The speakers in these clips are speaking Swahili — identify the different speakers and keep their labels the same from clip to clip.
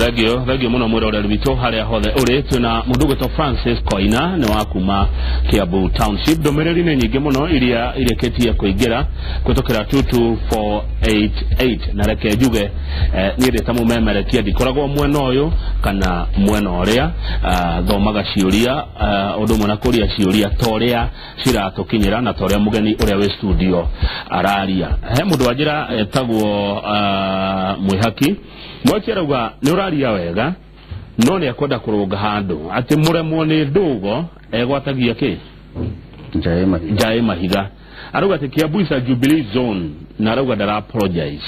Speaker 1: thagio muno mwira uri wito haria hothe uri twina mundu gwitwo Francis Koina ni wa kuma Kiambu Township. Ndomereri ni nyingi muno iria ireketie kuingira kutukira 22488 na reke juge ni reta mumemerekia ndikoragwo mwena uyu kana mwena uria thomaga ciuria undu mwana kuria ciuria toria ciratukinyira na toria mugeni uria we studio araria he mundu wajira etagwo Mwihaki mwakirauga ni uraria wega no ni akwenda kurunga handu ati muremwo ni ndugo egwatagia ki Njae Mahiga arauga ati Kiambu is a Jubilee zone na arauga ndara apologize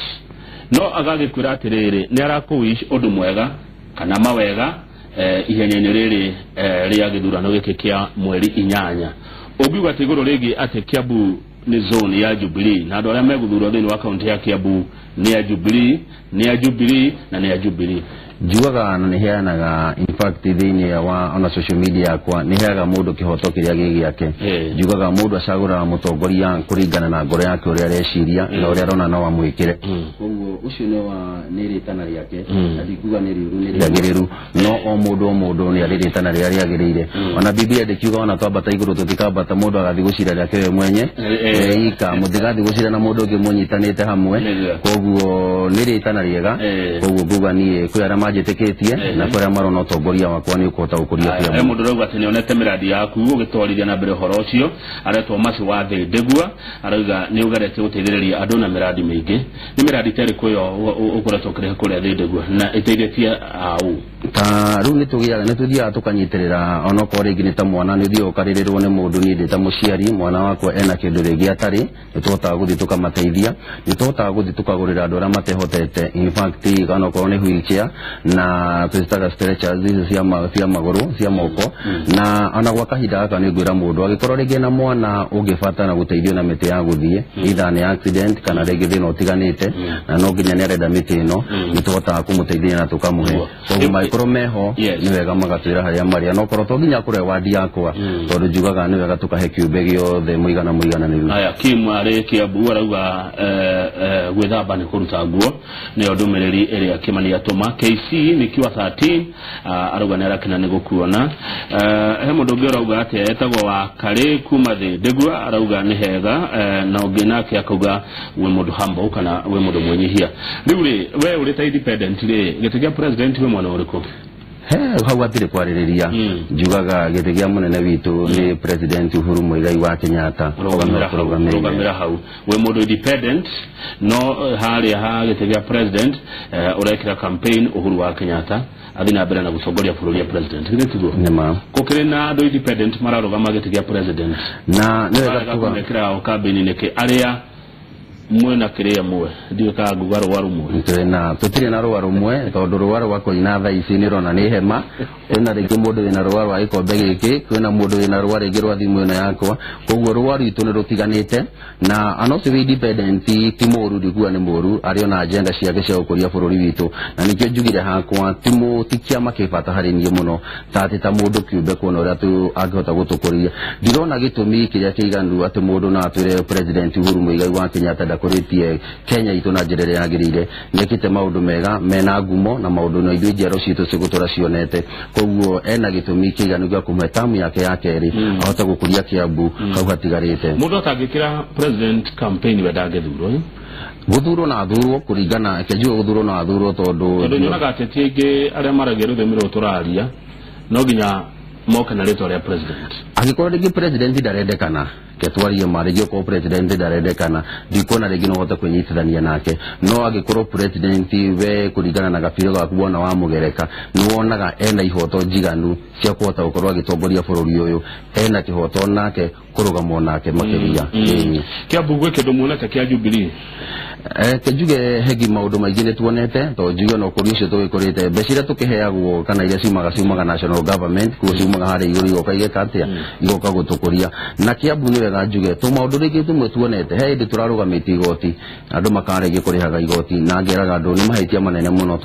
Speaker 1: no agagikwira atiriri ni arakuwish undu mwega kana mawega ihenyenyo riri ria githurano giki kia mweri 8 obiuga ati iguru rigi ati Kiambu ni zone ya Jubilee na andu aria meguthurwo thini wa county ya Kiambu ni ya Jubilee na ni ya Jubilee
Speaker 2: jugaga ni heanaga in fact thini wa ona social media kwa ni heaga mundu kihoto kiria gigiake jugaga mundu acagura mutongoria kuringana na ngoro yake uria areciria na uria arona no amwikire koguo ucio ni wa ni ritana riake na dikuga ni riuru ni riagiriru no o mundu ni ritana ria riagirire ona Biblia ndikiuga ona twambata iguru tutikambata mundu agathi gucira riake we mwenye ika muthigathi gucira na mundu ungi munyitanite hamwe koguo ni ritana riega koguo nguga ni kwira majiteketie na kwa marona utongoria wakwa ni ukota ukuria pia
Speaker 1: mundu rauga ati nionete miradi yaku ugitwarithia na mbere horo ucio aretwo maci wa Ndegwa arauga ni ugarete guteithiriria andu na miradi mingi ni miradi tari kuyo ukuretwo kire kuria Ndegwa na iteithĩtie au
Speaker 2: ta ru ni tugiaga ni tuthia tukanyitirira ono ko ringi ni ta mwana ni thio ukaririrwo ni mundu ni ndita muciari mwana wakwa ena kindu ringi atari ni tuhota guthi tukamateithia ni tuhota guthi tukagurira andu aria matehotete in fact kana ko ni wheelchair na tuzitaga stretchers cia maguru cia moko na ona gwa kahinda gaka ni ngwira mundu agikorwo ringi na mwana ungifata na guteithio na miti ya guthie either ni accident kana ringi thina utiganite na no nginya ni arenda miti ino ni tuhota kumuteithia na tukamuhe koguo korwo meho ni wega magatwira haria maria no korwo to nginya kure wadi yakwa tondu jugaga ni wega tukahe kiumbe giothe muigana ni
Speaker 1: aya kimwari Kiambu arauga gwithamba ni kuruta nguo ni ndumiriri iria Kimani atuma KC nikiwa 13 arauga ni arakena ni gukuona he mundu ngi arauga ati etagwo wa Kari kuma Ndegwa arauga ni hega na ungi nake akauga we mundu humble kana we mundu mwenyihia riuri we uri ta independent ri gitigia president we mwana uriku
Speaker 2: hau atire kwaririria jugaga gitigia munene witu ni president Uhuru Muigai wa Kenyatta
Speaker 1: programera hau we mundu independent no haria ha gitigia president urekira campaign Uhuru wa Kenyatta athina mbere na gucongoria bururi ya president gitiguo
Speaker 2: nema
Speaker 1: kokire na andu independent mararugama gitigia president
Speaker 2: na ni wega
Speaker 1: kurekira o campaign neke aria mwena kiria mwe ndio ka gugaro warumwe
Speaker 2: twena tutire na ruwaro mwe tondu ruwaro wako ina tha ici ni rona ni hema ena ringi mundu wina ruwaro wa ikombe giki kwina mundu wina ruwaro ingi rwa thimu ino yakwa koguo ruwaro itu ni rutiganite na anosi we independent ti moru ndiguo ni moru ari ona agenda ciake cia gukuria bururi witu na nikio njugire hakwa timu tikia makibata hari nie muno tati ta mundu kiumbe kuona uria tu angihota gutukuria ndirona gitumi kiria kiiganu ati mundu na atwire president Uhuru Muigai wa Kenyatta kuritie Kenya itu na njirere yagirire nekite maundu mega mena ngumo na maundu no ithu njero citu cigutura cionete koguo ena gitumi kiganu gya kumetamu yake ri ahota gukuria Kiambu kauga tigarite
Speaker 1: mundu atangikira president campaign wedangethurwo
Speaker 2: guthurwo na thurwo kuringana kejuo guthurwo na thurwo tondu
Speaker 1: nyonaga ateti ingi aria marageru themiro turaria no ginya moka na rito ya president
Speaker 2: agikora rigi president ndarendekana ketwarie marigio ko president ndarendekana ndikona rigi no hota kwenyitithania nake no agikora president we kuringana na gabiro ga kubona wa mugereka ni wonaga ena ihoto njiganu cia kuhota gukorwo agitongoria bururi uyu ena kihoto nake kurugamo nake makiria
Speaker 1: Kiambu gwe kindu muonete kia Jubilee
Speaker 2: kejuge hegi maundu maingi ni tuonete to juge no kuri cio tugikorite becira tukiheagwo kana iria ciumaga national government ku ciumaga hari iguru igoka igekatia igoka gutukuria na Kiambu ni wega wega njuge to maundu ringi tumwe tuonete he ndi turarugamiti igoti andu makarege kurihaga igoti na ngeraga andu ni mahaitia manene muno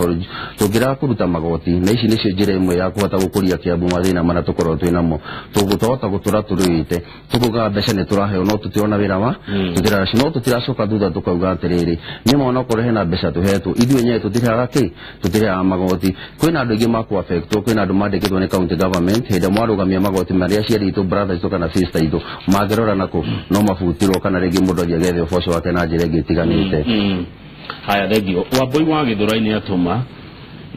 Speaker 2: tungira kuruta magoti na ici nicio njira imwe ya kuhota gukuria Kiambu mathina mana tukorwo twinamo tugutohota gutura turuite tukuga mbeca ni turaheo no tutiona wira wa tutira no tutiracoka thutha tukauga atiriri ni mona korwo hena mbeca tuhetwo ithuĩ nyewe tutiraga ki tutiraga magoti kwina andu ingi maku affect kwina andu mandikitwo ni county government hende mwarugamia magoti maria ciari itu brothers to kana sister itu magerora nako no mabutirwo kana ringi mundu agethe uboco wake na njira ingi tiganite
Speaker 1: haya thegio Wambui wa Gĩthũrai atuma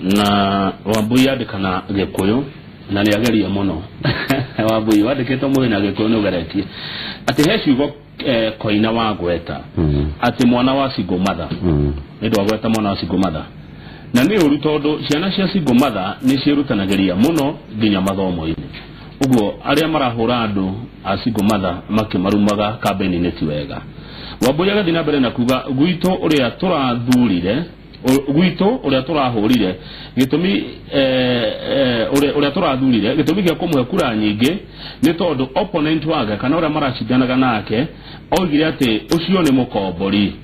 Speaker 1: na Wambui andikana Gĩkũyũ na ni ageria muno Wambui wandikitwo mwina Gĩkũyũ no geretie ati he ciugo Koina wa gweta ati mwana wa single mother ni ndo gweta mwana wa single mother na ni uru tondu ciana cia single mother ni ciirutanageria muno nginya mathomo-ini uguo aria marahura andu a single mother makimarumaga kambeni-ini ti wega Wambui agathi na mbere na kuga gwitũ uria turathurire gwitũ uria turahurire gitumi uria turathurire gitumi gĩa kũmũhe kura nyingĩ ni tondu opponent wake kana uria maracindanaga nake oigire ati ucio ni mukombori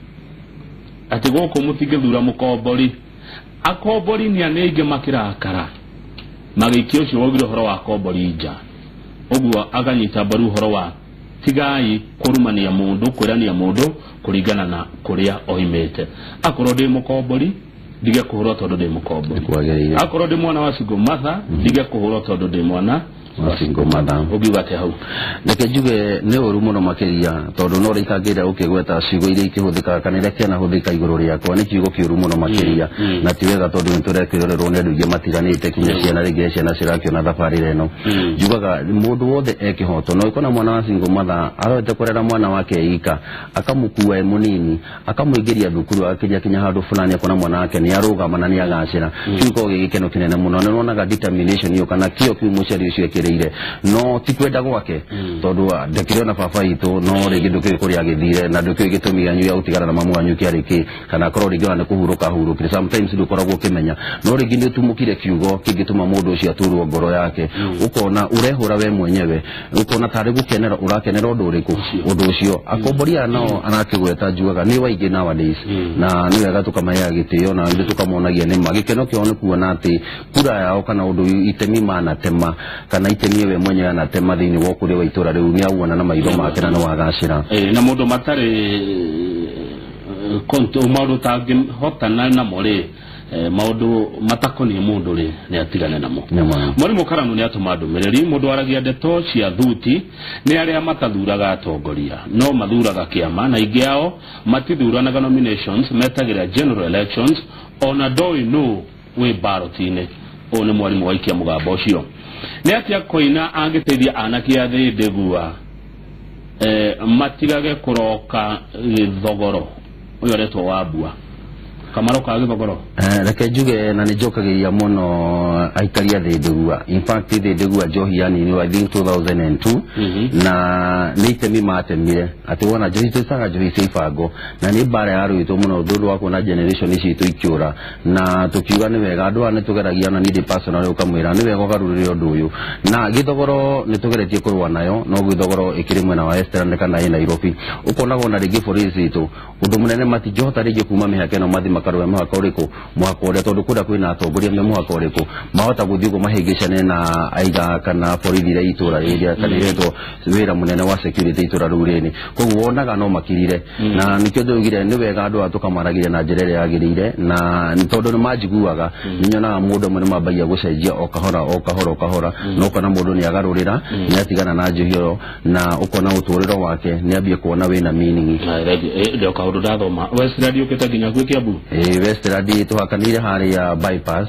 Speaker 1: ati gũkũ mũtingĩthura mukombori akombori ni anenge makirakara magĩikia ucio waugire ũhoro wa kombori nja uguo aganyita mbaru ũhoro wa tigai kurumania mundu kwirania mundu kuringana na kuria oimete akorwo ndi mukombori ndige kuhurwo tondu ndi mukombori akorwo ndi mwana wa single mother ndige kuhurwo tondu ndi mwana wa single mother ugiuga ati hau
Speaker 2: reke njuge ni uru muno makiria tondu no rikangira ukigweta ciugo iria ikihuthika kana iria kiana huthika iguru riakwa ni kiugo kiuru muno makiria na ti wega tondu niturekirorerwo ni andu ingi matiganite kinya ciana ringi ciana cirakĩona thabarĩ reno njugaga mundu wothe ekihoto no ikona mwana wa single mother arote kurera mwana wake ika akamukua munini akamuingiria thukuru akinya handu fulani akona mwana wake ni arugama na ni agacira kiugo gikeno kinene muno na nonaga determination yo kana kio kiumuceri ucio no tikwenda gwake tondu ndekirona baba itu no ringi ndukiu kuria agithire na ndukiu gitumi anyu ya utigara na mamu anyu kiariki kana korwo ringi wana kuhuruka hurukire sometimes ndukoragwo ukimenya no ringi ni tumukire kiugo kingituma mundu ucio aturwo ngoro yake ukona urehura we mwenyewe ukona tari gukenera urakenera undu uriku undu ucio akomboria no anakigweta njugaga ni waingi nowadays na ni wega tukamaya gitio na ndi tukamonagia ni magikeno kio ni kuona ati kura yao kana undu itemi manatema kana itemi we mwenyewe anatema thini wa kuria wa itura riu ni auona na maitho make na no wagacira
Speaker 1: na mundu matari konto maundu tangi hotana na more maundu matakoni mundu ri ni atigane namo Mwalimu Karanu ni atuma ndumiriri mundu aragia ndeto cia thuti ni aria matathuraga atongoria no mathuraga kiama na ingi yao matithuranaga nominations metagira general elections ona doi no we ballot-ini one mwalimu waikia mugamba ucio ni atia Koina angiteithia anaki athi ndegua matigage kuroka thogoro uyo retwo Wambua kamaroka githogoro
Speaker 2: reke njuge na ni njokagiria muno aikaria ndegua in fact ndegua njohi yani ni I think 2002 na ni itemi matemire ati wona njohi tsaga njohi seifango na ni bara ya ruito muno thundu wa kuona generation ici itu ikiura na tukiuga ni wega andu ane tugeragia na ni personal ukamwira ni wega garurire undu uyu na githogoro ni tugeretie kurwa nayo no githogoro ikiri mwena wa Western kana ina Nairobi ukonaga na rigi forisi itu undu munene matijota rigi kuma mihake no mathi makarwe muhaka uriku muhaka uria tondu kuda kwina atongoria me muhaka uriku mahota guthii gumahingicane na aiga kana borithi ria itura riria kana ireto wira munene wa security itura rureni koguo wonaga no makirire na nikio ndugire ni wega andu atukamaragire na njira iria yagirire na tondu ni majiguaga ninyonaga mundu mwe mabagia gucenjia o kahora no kana mundu ni agarurira ni atigana na njuhio na ukona uturiro wake ni ambie kuona wina meaning
Speaker 1: ndio kaundu ndathoma West Radio kitaginya gwi Kiambu
Speaker 2: West Radio tuhakanire hari ya bypass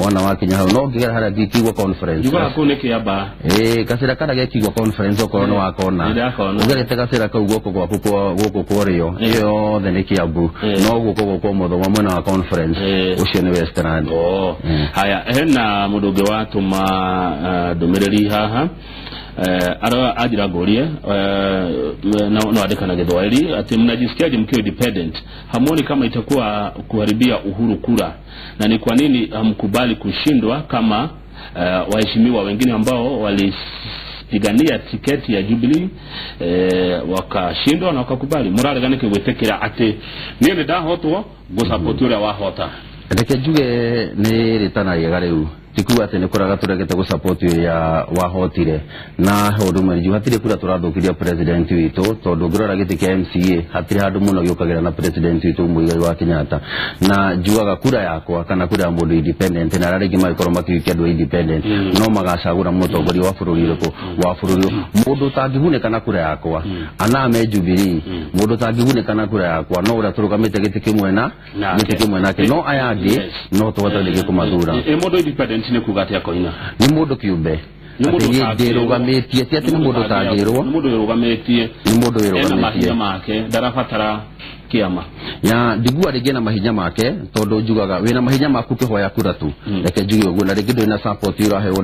Speaker 2: wona wakinya hau no ngigera hari gikigwa conference
Speaker 1: yuga kune kiamba
Speaker 2: kasira kana gekigwa conference okorwo no wakona ugerete kasira kau goko gwaku kworio iyo the ni Kiambu no goko kwa mutho wa mwena wa conference ucio ni West Radio
Speaker 1: haya hena mundu watuma ndumiriri haha ara ajira gorie no adeka na Githwairi ati mnajisikiaje mkiwa independent hamuoni kama itakuwa kuharibia uhuru kura na ni kwa nini hamkubali kushindwa kama waheshimiwa wengine ambao kupigania tiketi ya Jubilee wakashindwa na wakakubali. Murarega gwĩtĩkĩra ati niĩ ndahotwo gusupport ule wahota.
Speaker 2: Reke njuge ni ritanagia riu tiku ati ni kuraga turegete gusupport ya wahotire na hondu mwenju hatire kura turathukiria president witu tondu ngirora giti kia MCA hatire handu muno giukagira na president witu Muigai wa Kenyatta na njuaga kura yakwa kana kura ya mundu independent na ararigi maikoro makiukia andu independent no magacagura mutongoria wa bururi uko wa bururi mundu tangihuneka na kura yakwa ana me Jubilee mundu tangihuneka na kura yakwa no ura turugamite giti kimwe na ke no ayandi no tuwatalege kumathura
Speaker 1: mundu independent ni kugati yako ina
Speaker 2: ni mundu kiumbe ni mundu ngirugametie ti ati ni mundu tangirwo
Speaker 1: ni mundu wirugametie
Speaker 2: ni mundu wirugametie
Speaker 1: mahinya make ndarabatara kiama
Speaker 2: ya ndigua rigi na mahinya make tondu njugaga wina mahinya maku kihoya kura tu reke njuge uguo na rigi ndina support irahewo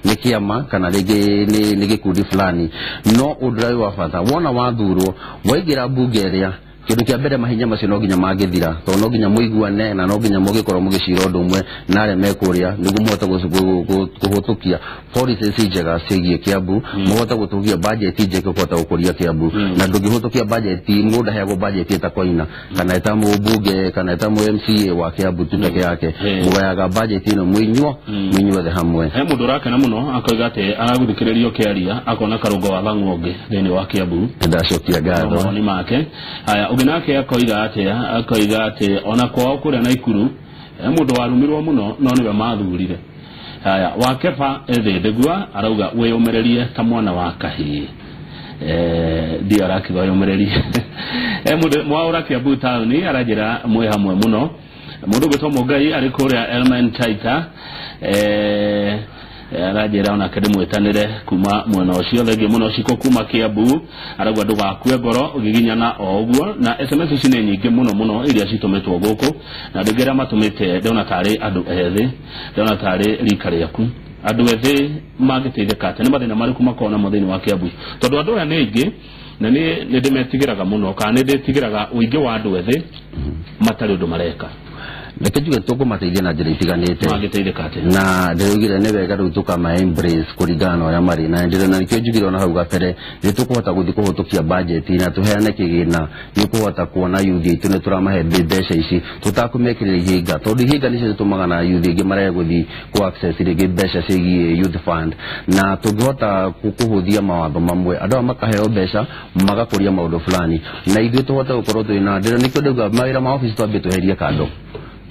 Speaker 2: ni kiama kana rigi ni gikundi fulani no udrai wa bata wona wathurwo waigira bunge ria kindu kia mbere mahinya macio no nginya mangithira to no nginya muiguane na no nginya mugikorwo mugicira undu umwe na are mekuria nigu muhota guhutukia policies njega cigie Kiambu muhota gutugia budget njega kuhota gukuria Kiambu na ndungihutukia budget mundu heagwo budget itakoina kana eta mubunge kana eta MCA wa Kiambu tu peke yake mugayaga budget ino mwinywo the hamwe
Speaker 1: he mundu rake na muno akoiga ate araguthikiririo kiaria akona karungo wa Lang'onge thini wa Kiambu
Speaker 2: ndacokia ngatho
Speaker 1: ni make aya uginake akoiga ate ona kwao kuria Naikuru mundu warumirwo muno no niwe mathurire aya wakefa ethedegua arauga weyumererie ta mwana wa kahii ndio arakiwa yumererie mundu mwaura Kiambu town arajira mwe hamwe muno mundu gwitwo Muigai ari kuria Elementaita arajira ona kede mwetanire kuma mwena ucio thege muno ciko kuma Kiambu aragwa ndugakue ngoro ugiginyana oguo na SMS ici ni nyingi muno iria citumetwo guku na ndegera matumite ndona tari andu ethi ndona tari rika riaku andu ethi magiteithika ate ni mathina mariku makona muthini wa Kiambu tondu andu aya ningi na ni ndimetigiraga muno kana nditigiraga uingi wa andu ethi matari undu mareka
Speaker 2: reke njuge tukumateithia na njira itiganite na ndirugire ni wega riu tukama embrace kuringana uria mari na ndire na nikio njugire ona hau gapere ni tukuhota guthi kuhutukia budget na tuheane kigina ni kuhota kuona youth itu ni turamahe mbeca ici tutakumekirira ihinga tondu ihinga nicio zitumaga na youth ingi marege guthi ku access rigi mbeca cigie youth fund na tungihota kuhuthia mawatho mamwe andu makaheo mbeca magakuria maundu fulani na ithuĩ tuhota gukorwo twina ndire nikio ndauga mawira ma office twambe tuherie kando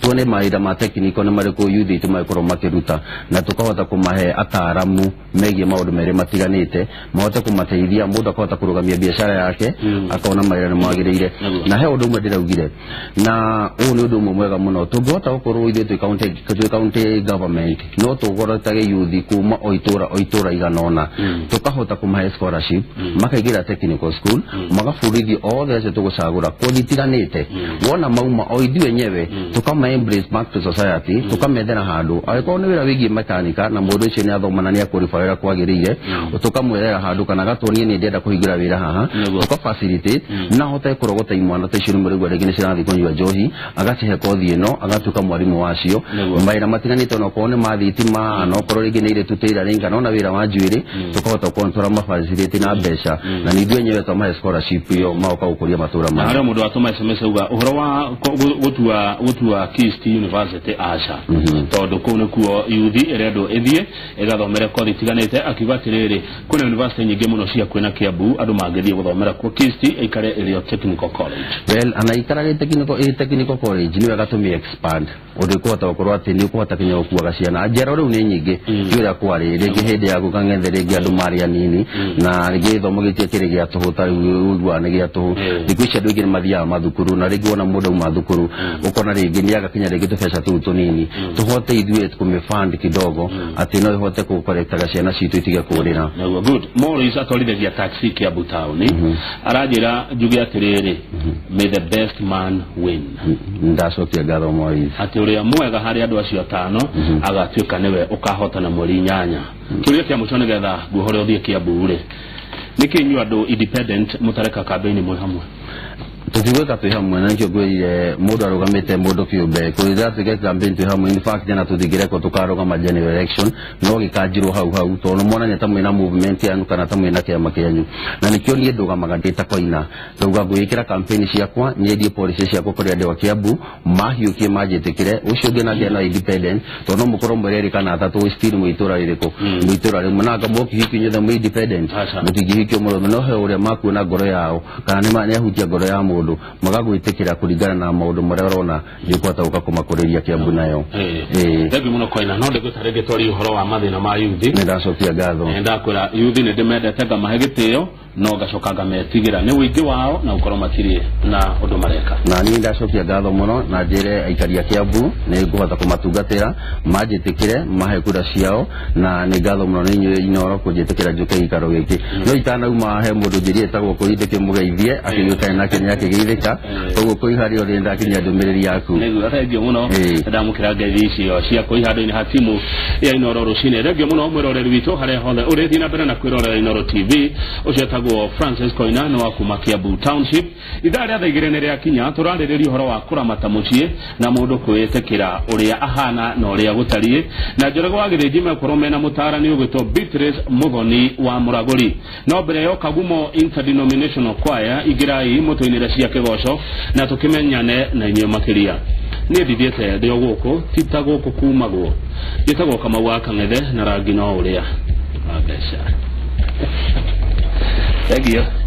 Speaker 2: tuone maida ma technical na mariko youth itu maikoro makiruta na tukahota kumahe ataramu megie maundu mere matiganite mahota kumateithia mundu akahota kurugamia biashara yake akaona maira ni magirire na he undu umwe ndiraugire na uyu ni undu umwe mwega muno tungihota gukorwo ithuĩ twĩ county government no tugorotage youth kuma oitura iganona tukahota kumahe scholarship makaigira technical school magafurithio othe acio tugucagura koditiganite wona mauma o ithuĩ enyewe tukama embrace back to society tukamethera handu agiko ni wira wigi mekanika na mundu ucio ni athomana ni akurifarira kwagirire tukamwethera handu kana gatuonie ni ndenda kuhingira wira haha tuka facilitate na hote kurogota imwana taciro murigwa regine cirathi kunywa njohi agacihe kothi ino agatuka mwarimu wacio maira matiganite no kone mathitima no korwo ringi ni ire tutira ringa no na wira wa njuiri tukahota kontora mafacility na mbeca na ni ndwe nyewe toma scholarship yo maoka gukuria matura ma
Speaker 1: ara mundu atuma SMS uga uhoro wa gutua Kist University aca tondu kuu nikuo youth irendu ithie igathomera kothi tiganite akiuga atiriri kuna university nyingi muno cia kwina Kiambu andu mangithie guthomera ku Kist ikare irio technical college
Speaker 2: well anaikara technical college ni wega tumi expand undu kuhota gukorwo ati ni kuhota kinya gukuaga ciana njera riu ni nyingi yura kwari ringi hindi ya gukang'ethe ringi andu mari anini na ringi thomo gitie kiri gia tuhuta ugwa ni gia tuhu thikũ andu ingi mathia mathukuru na ringi ona mundu mathukuru ukona ringi ni agakinya ringi tubesa tu tunini tuhote ithuĩ kumifund kidogo ati no ihote kukorektaga ciana citu itige kurira
Speaker 1: good Morris atwarithagia taxi Kiambu town arajira njuge atiriri may the best man win
Speaker 2: ndacokia ngatho Morris
Speaker 1: ati uria mwega hari andu acio atano agatuika niwe ukahota na mweri 8 kiuria kia mucone getha guhore uthie Kiambu ri niki nyu andu independent mutareka campaign mwe hamwe
Speaker 2: tutigweka twi hamwe na nikio gwire mundu arugamite mundu kiumbe kwira tige campaign twi hamwe. In fact na tuthigire ko tukarugama general election no gikanjirwo hau tono mona nyata mwina movement yanu kana ta mwina kiama kianyu na nikio nie ndugamaga ndita koina tuga gwikira campaign ciakwa nie die policy ciakwa kuri ande wa Kiambu mahiukie majitikire ucio ngena ngena independent tono mukoro mwereri kana atatu still muitura ririko muitura rimwe na ngamo kihikinyo the independent mutigihikio muno no he uria makuona ngoro yao kana ni manya hutia ngoro ya mundu magagwitikira kuringana na maundu maria urona ndikwata ukakumakuriria Kiambu nayo
Speaker 1: Debi muno koina no ndigutarege tori uhoro wa mathina ma youth
Speaker 2: ni ndacokia ngatho
Speaker 1: ndakwira youth ni ndimendete ngamahegitio no gacokaga metigira ni wingi wao na ukoro makirie na undu mareka
Speaker 2: na ni ndacokia ngatho muno na njire aikari a Kiambu ni nguhota kumatungatira majitikire mahe kura ciao na ni ngatho muno ni nyue inoro kujitikira njuke ikaro giki no itana uma he mundu njiri etagwo kuithike mugeithie akinyuka na kinya kigeithika koguo kuihari ori ndakinya ndumiriri yaku
Speaker 1: ni thengio muno ndamukira ngeithi icio cia kuihari-ini ha timu ya Inoro rucini. Thengio muno mwiroreri witu haria hothe urithi na mbere na kwirorera Inoro TV ucio etagwo Francis Koina ni wa kuma Kiambu Township. Ithaa ria thaigire ni ria kinya turaririria uhoro wa kuramata mucii na mundu kwitikira uria ahana na uria gutarie na njorego wa githiji mekorwo mena mutarani ugwitwo Beatrice Muthoni wa Muraguri. No mbere yo Kagumo Interdenominational Choir igirai mutuinire cia kigoco na tukimenyane na inyo makiria ni thithiete ndio guku tita guku kumagwo gitagwo Kamau wa Kang'ethe na rangi no uria agesha. Thank you.